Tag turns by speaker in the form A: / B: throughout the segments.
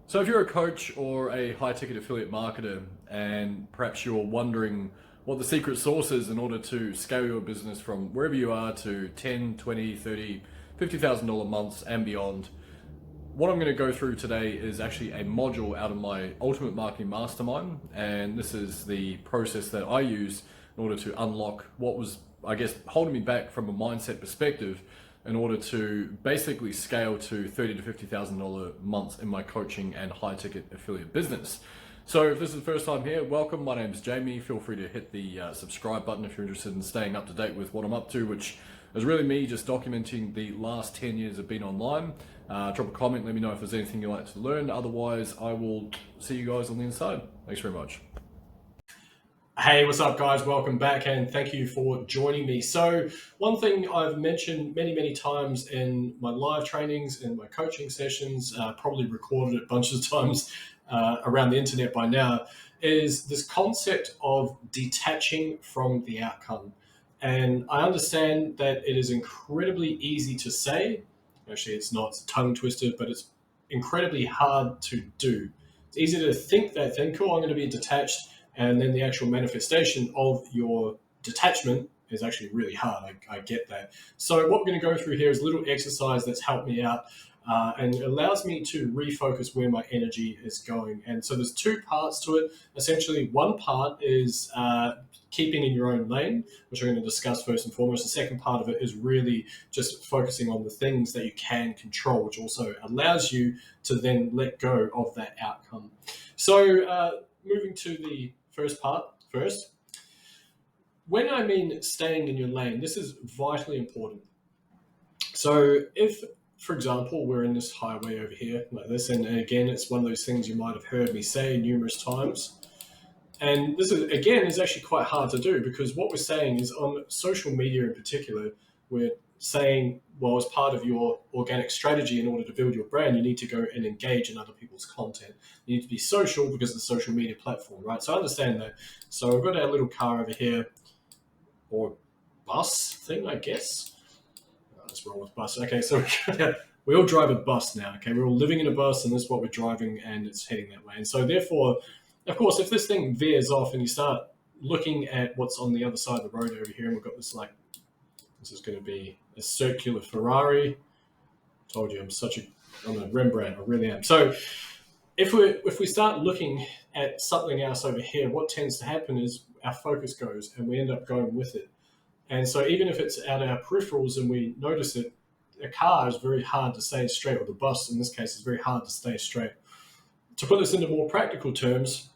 A: So if you're a coach or a high-ticket affiliate marketer and perhaps you're wondering what the secret sauce is in order to scale your business from wherever you are to 10, 20, 30, $50,000 months and beyond, what I'm going to go through today is actually a module out of my Ultimate Marketing Mastermind, and this is the process that I use in order to unlock what was, I guess, holding me back from a mindset perspective in order to basically scale to $30,000 to $50,000 months in my coaching and high ticket affiliate business. So if this is the first time here, welcome. My name's Jamie. Feel free to hit the subscribe button if you're interested in staying up to date with what I'm up to, which is really me just documenting the last 10 years I've been online. Drop a comment, let me know if there's anything you'd like to learn. Otherwise, I will see you guys on the inside. Thanks very much. Hey, what's up guys? Welcome back and thank you for joining me. So one thing I've mentioned many times in my live trainings, in my coaching sessions, probably recorded it a bunch of times around the internet by now, is this concept of detaching from the outcome. And I understand that it is incredibly easy to say. Actually, it's not, it's a tongue twister, but it's incredibly hard to do. It's easy to think that thing, cool, I'm going to be detached, and then the actual manifestation of your detachment is actually really hard. I get that. So what we're going to go through here is a little exercise that's helped me out and it allows me to refocus where my energy is going. And so there's two parts to it. Essentially, one part is keeping in your own lane, which I'm going to discuss first and foremost. The second part of it is really just focusing on the things that you can control, which also allows you to then let go of that outcome. So moving to the first part first. When I mean staying in your lane, this is vitally important. So if, for example, we're in this highway over here like this, and again, it's one of those things you might have heard me say numerous times. And this is, again, is actually quite hard to do because what we're saying is on social media in particular, we're saying, well, as part of your organic strategy in order to build your brand, you need to go and engage in other people's content. You need to be social because of the social media platform, right? So I understand that. So I've got our little car over here, or bus thing, I guess. Let's roll with bus. Okay, so we all drive a bus now, okay? We're all living in a bus and this is what we're driving and it's heading that way. And so therefore, of course, if this thing veers off and you start looking at what's on the other side of the road over here, and we've got this this is going to be a circular Ferrari. Told you I'm a Rembrandt, I really am. So if we start looking at something else over here, what tends to happen is our focus goes and we end up going with it. And so even if it's at our peripherals and we notice it, a car is very hard to stay straight, or the bus in this case is very hard to stay straight. To put this into more practical terms,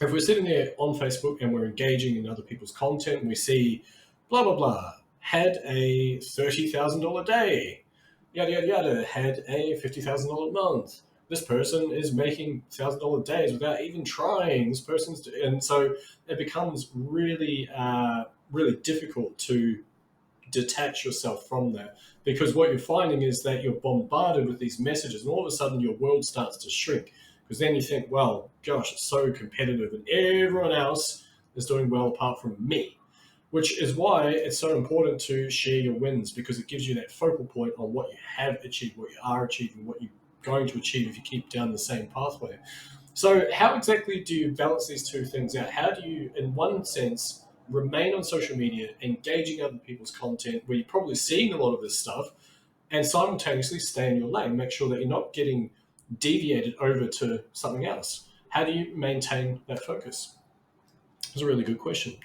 A: if we're sitting there on Facebook and we're engaging in other people's content and we see blah, blah, blah, had a $30,000 day, yada, yada, yada, had a $50,000 month. This person is making $1,000 days without even trying. This person's, and so it becomes really, really difficult to detach yourself from that, because what you're finding is that you're bombarded with these messages and all of a sudden your world starts to shrink, because then you think, well, gosh, it's so competitive and everyone else is doing well apart from me, which is why it's so important to share your wins, because it gives you that focal point on what you have achieved, what you are achieving, what you're going to achieve if you keep down the same pathway. So how exactly do you balance these two things out? How do you, in one sense, remain on social media, engaging other people's content where you're probably seeing a lot of this stuff, and simultaneously stay in your lane, make sure that you're not getting deviated over to something else? How do you maintain that focus? It's a really good question.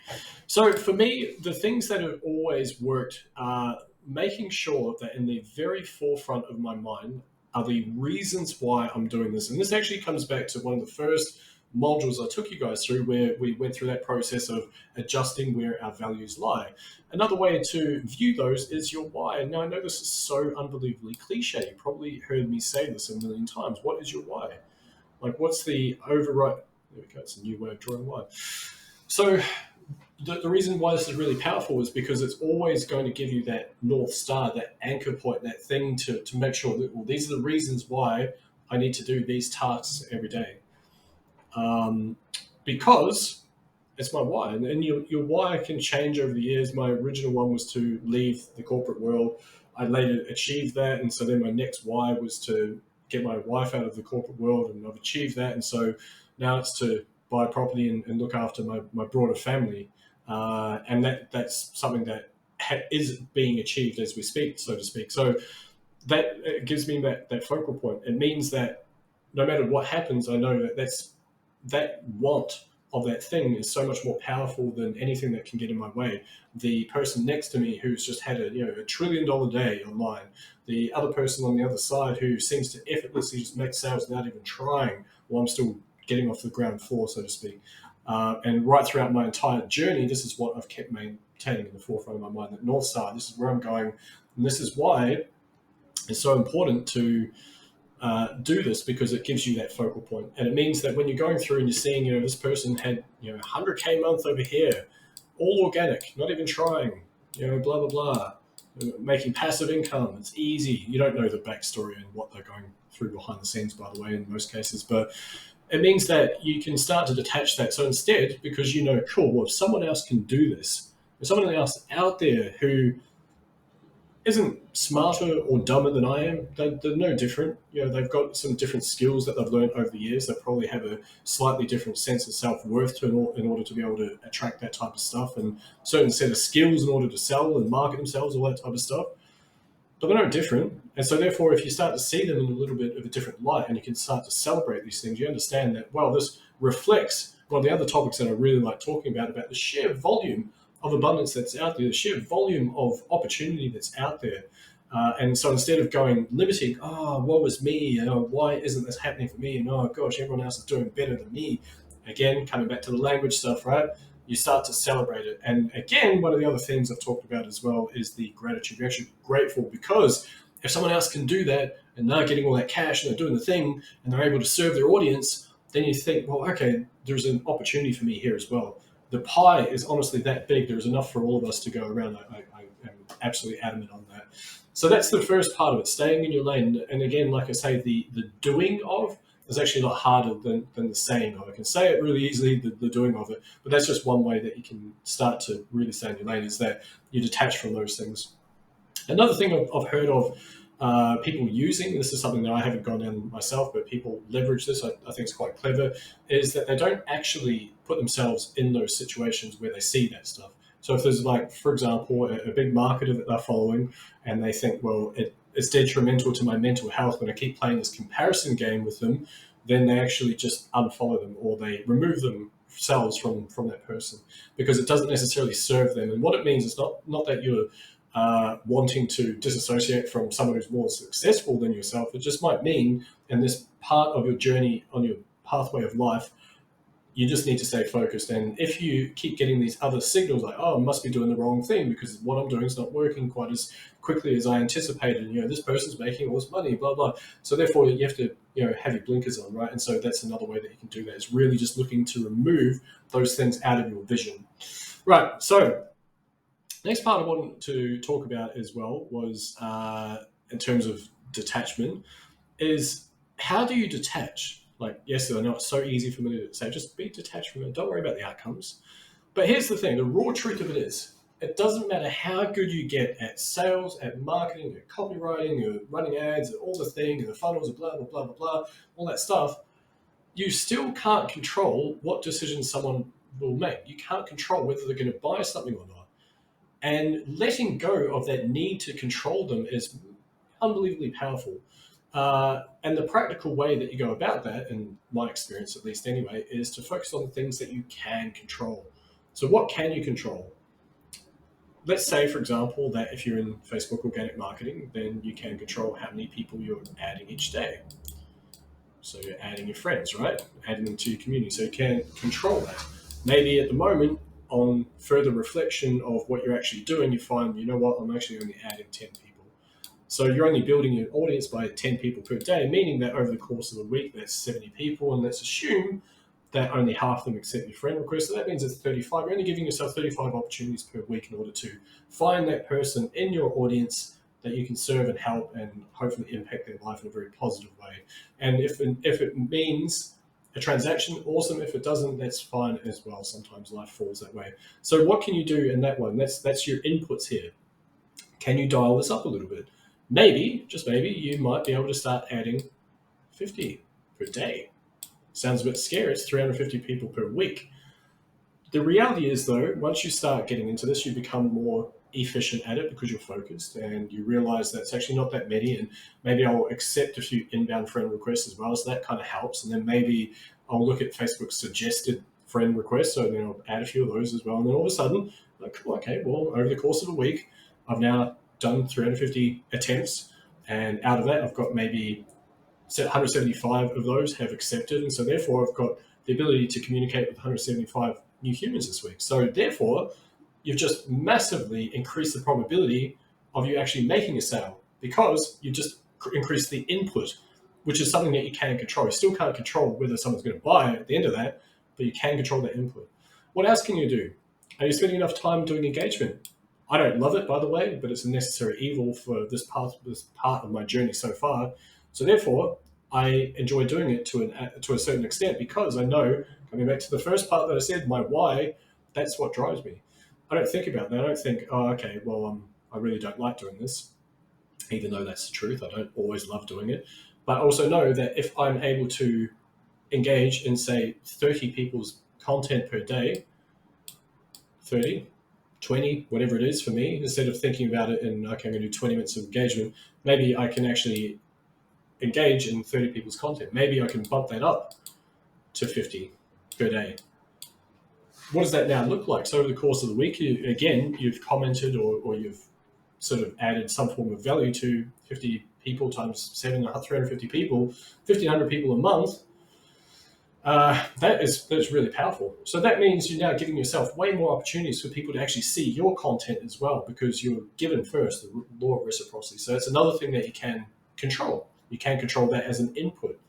A: So for me, the things that have always worked are making sure that in the very forefront of my mind are the reasons why I'm doing this. And this actually comes back to one of the first modules I took you guys through, where we went through that process of adjusting where our values lie. Another way to view those is your why. Now, I know this is so unbelievably cliche. You probably heard me say this a million times. What is your why? Like, what's the override? There we go. It's a new way of drawing why. So the reason why this is really powerful is because it's always going to give you that North Star, that anchor point, that thing to make sure that, well, these are the reasons why I need to do these tasks every day. Because it's my why. And your why can change over the years. My original one was to leave the corporate world. I later achieved that. And so then my next why was to
B: get my wife out of the corporate world, and I've achieved that. And so now it's to buy property and look after my broader family. And that's something that is being achieved as we speak, so to speak. So that gives me that focal point. It means that no matter what happens, I know that want of that thing is so much more powerful than anything that can get in my way. The person next to me who's just had a $1 trillion day online, the other person on the other side who seems to effortlessly just make sales without even trying, while I'm still getting off the ground floor, so to speak. And right throughout my entire journey, this is what I've kept maintaining in the forefront of my mind, that North Star, this is where I'm going. And this is why it's so important to do this, because it gives you that focal point. And it means that when you're going through and you're seeing, this person had, 100K month over here, all organic, not even trying, blah, blah, blah, making passive income. It's easy. You don't know the backstory and what they're going through behind the scenes, by the way, in most cases. But it means that you can start to detach that. So instead, because cool, well, if someone else can do this, there's someone else out there who isn't smarter or dumber than I am. They're no different. They've got some different skills that they've learned over the years. They probably have a slightly different sense of self-worth in order to be able to attract that type of stuff, and a certain set of skills in order to sell and market themselves, all that type of stuff. But they're no different. And so therefore, if you start to see them in a little bit of a different light and you can start to celebrate these things, you understand that, well, this reflects one of the other topics that I really like talking about the sheer volume of abundance that's out there, the sheer volume of opportunity that's out there. And so instead of going limiting, woe is me, why isn't this happening for me? And oh gosh, everyone else is doing better than me. Again, coming back to the language stuff, right? You start to celebrate it. And again, one of the other things I've talked about as well is the gratitude. You're actually grateful because if someone else can do that and they're getting all that cash and they're doing the thing and they're able to serve their audience, then you think, well, okay, there's an opportunity for me here as well. The pie is honestly that big. There's enough for all of us to go around. I am absolutely adamant on that. So that's the first part of it, staying in your lane. And again, like I say, the doing of is actually a lot harder than the saying of. I can say it really easily, the doing of it, but that's just one way that you can start to really stay in your lane, is that you detach from those things. Another thing I've heard of people using, this is something that I haven't gone down myself, but people leverage this, I think it's quite clever, is that they don't actually put themselves in those situations where they see that stuff. So if there's, like, for example, a big marketer that they're following and they think, well, it's detrimental to my mental health when I keep playing this comparison game with them, then they actually just unfollow them or they remove themselves from that person, because it doesn't necessarily serve them. And what it means is not that you're wanting to disassociate from someone who's more successful than yourself. It just might mean in this part of your journey on your pathway of life, you just need to stay focused. And if you keep getting these other signals like, I must be doing the wrong thing because what I'm doing is not working quite as quickly as I anticipated. This person's making all this money, blah, blah. So therefore you have to, have your blinkers on, right? And so that's another way that you can do that, is really just looking to remove those things out of your vision. Right. So next part I wanted to talk about as well was, in terms of detachment, is how do you detach? Like, yes, I know it's so easy for me to say, just be detached from it. Don't worry about the outcomes. But here's the thing, the raw truth of it is, it doesn't matter how good you get at sales, at marketing, at copywriting, or running ads, all the thing, and the funnels, and blah, blah, blah, blah, blah, all that stuff, you still can't control what decisions someone will make. You can't control whether they're going to buy something or not. And letting go of that need to control them is unbelievably powerful. And the practical way that you go about that, in my experience at least anyway, is to focus on the things that you can control. So what can you control? Let's say, for example, that if you're in Facebook organic marketing, then you can control how many people you're adding each day. So you're adding your friends, right? Adding them to your community. So you can control that. Maybe at the moment, on further reflection of what you're actually doing, you find, you know what, I'm actually only adding 10 people. So you're only building your audience by 10 people per day, meaning that over the course of a week, that's 70 people. And let's assume that only half of them accept your friend request. So that means it's 35. You're only giving yourself 35 opportunities per week in order to find that person in your audience that you can serve and help and hopefully impact their life in a very positive way. And if it means a transaction, awesome. If it doesn't, that's fine as well. Sometimes life falls that way. So what can you do in that one? That's your inputs here. Can you dial this up a little bit? Maybe, just maybe, you might be able to start adding 350 per day. Sounds a bit scary. It's 350 people per week. The reality is, though, once you start getting into this, you become more efficient at it because you're focused and you realize that it's actually not that many. And maybe I'll accept a few inbound friend requests as well. So that kind of helps. And then maybe I'll look at Facebook's suggested friend requests. So then I'll add a few of those as well. And then all of a sudden, like, okay, well, over the course of a week, I've now done 350 attempts. And out of that, I've got maybe 175 of those have accepted. And so therefore, I've got the ability to communicate with 175 new humans this week. So therefore, you've just massively increased the probability of you actually making a sale because you just increased the input, which is something that you can control. You still can't control whether someone's going to buy at the end of that, but you can control that input. What else can you do? Are you spending enough time doing engagement? I don't love it, by the way, but it's a necessary evil for this part of my journey so far. So therefore, I enjoy doing it to a certain extent because I know, coming back to the first part that I said, my why, that's what drives me. I don't think about that. I don't think, oh, okay, well, I really don't like doing this, even though that's the truth. I don't always love doing it. But I also know that if I'm able to engage in, say, 30 people's content per day, 30, 20, whatever it is for me, instead of thinking about it in, okay, I'm going to do 20 minutes of engagement, maybe I can actually engage in 30 people's content. Maybe I can bump that up to 50 per day. What does that now look like? So over the course of the week, you've commented or you've sort of added some form of value to 50 people times 7, 350 people, 1,500 people a month. That's really powerful. So that means you're now giving yourself way more opportunities for people to actually see your content as well because you're given first, the law of reciprocity. So it's another thing that you can control. You can control that as an input.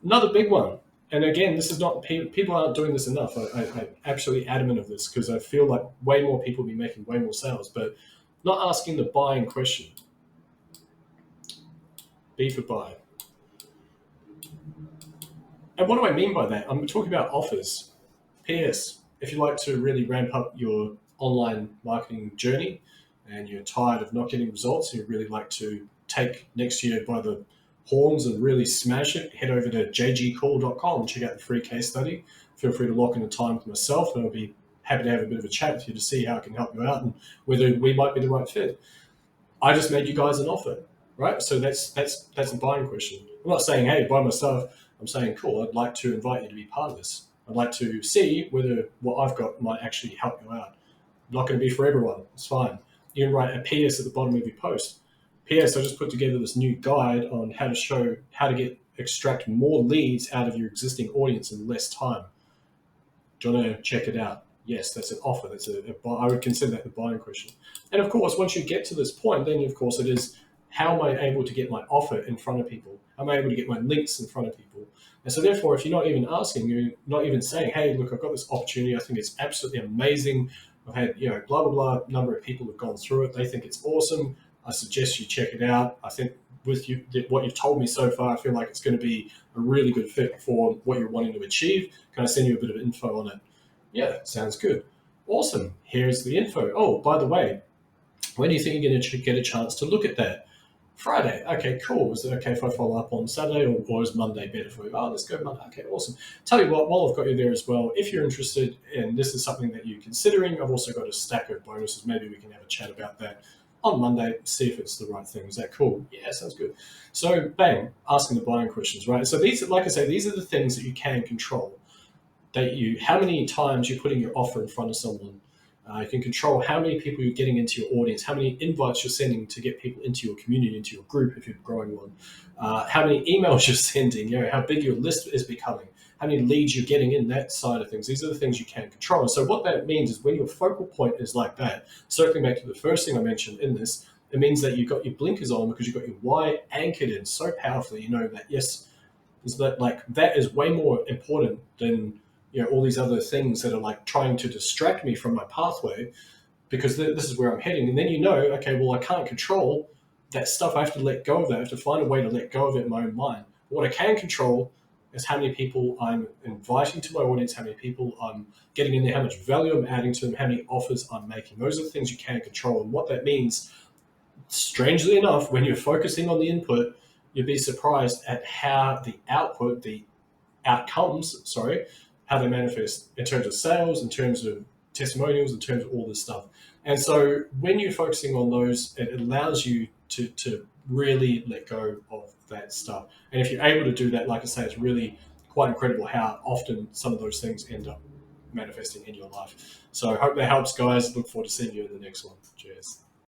B: Another big one, and again, this is not, people aren't doing this enough. I'm absolutely adamant of this because I feel like way more people will be making way more sales, but not asking the buying question. B for buy. And what do I mean by that? I'm talking about offers. P.S. If you like to really ramp up your online marketing journey and you're tired of not getting results, and you really like to take next year by the horns and really smash it, head over to jgcall.com and check out the free case study. Feel free to lock in a time with myself and I'll be happy to have a bit of a chat with you to see how I can help you out and whether we might be the right fit. I just made you guys an offer, right? So that's a buying question. I'm not saying, hey, buy my stuff. I'm saying, cool, I'd like to invite you to be part of this. I'd like to see whether what I've got might actually help you out. I'm not going to be for everyone. It's fine. You can write a PS at the bottom of your post. PS, I just put together this new guide on how to extract more leads out of your existing audience in less time. Do you want to check it out? Yes, that's an offer. I would consider that the buying question. And of course, once you get to this point, then of course it is, how am I able to get my offer in front of people? How am I able to get my links in front of people? And so therefore, if you're not even asking, you're not even saying, hey, look, I've got this opportunity. I think it's absolutely amazing. I've had, blah, blah, blah, number of people have gone through it. They think it's awesome. I suggest you check it out. I think with you, what you've told me so far, I feel like it's going to be a really good fit for what you're wanting to achieve. Can I send you a bit of info on it? Yeah, sounds good. Awesome. Here's the info. Oh, by the way, when do you think you're going to get a chance to look at that? Friday. Okay, cool. Is it okay if I follow up on Saturday or is Monday better for you? Oh, let's go Monday. Okay, awesome. Tell you what, while I've got you there as well, if you're interested and this is something that you're considering, I've also got a stack of bonuses. Maybe we can have a chat about that on Monday, see if it's the right thing. Is that cool? Yeah, sounds good. So bang, asking the buying questions, right? So these, like I say, these are the things that you can control. How many times you're putting your offer in front of someone. You can control how many people you're getting into your audience, how many invites you're sending to get people into your community, into your group if you're growing one, how many emails you're sending, how big your list is becoming, how many leads you're getting in that side of things. These are the things you can control. And so what that means is when your focal point is like that, circling back to the first thing I mentioned in this, it means that you've got your blinkers on because you've got your why anchored in so powerfully. You know that, yes, that is way more important than all these other things that are like trying to distract me from my pathway, because this is where I'm heading. And then okay, well, I can't control that stuff. I have to let go of that. I have to find a way to let go of it in my own mind. What I can control is how many people I'm inviting to my audience, how many people I'm getting in there, how much value I'm adding to them, how many offers I'm making. Those are the things you can control. And what that means, strangely enough, when you're focusing on the input, you'd be surprised at how the outcomes, how they manifest in terms of sales, in terms of testimonials, in terms of all this stuff. And so when you're focusing on those, it allows you to really let go of that stuff. And if you're able to do that, like I say, it's really quite incredible how often some of those things end up manifesting in your life. So I hope that helps, guys. Look forward to seeing you in the next one. Cheers.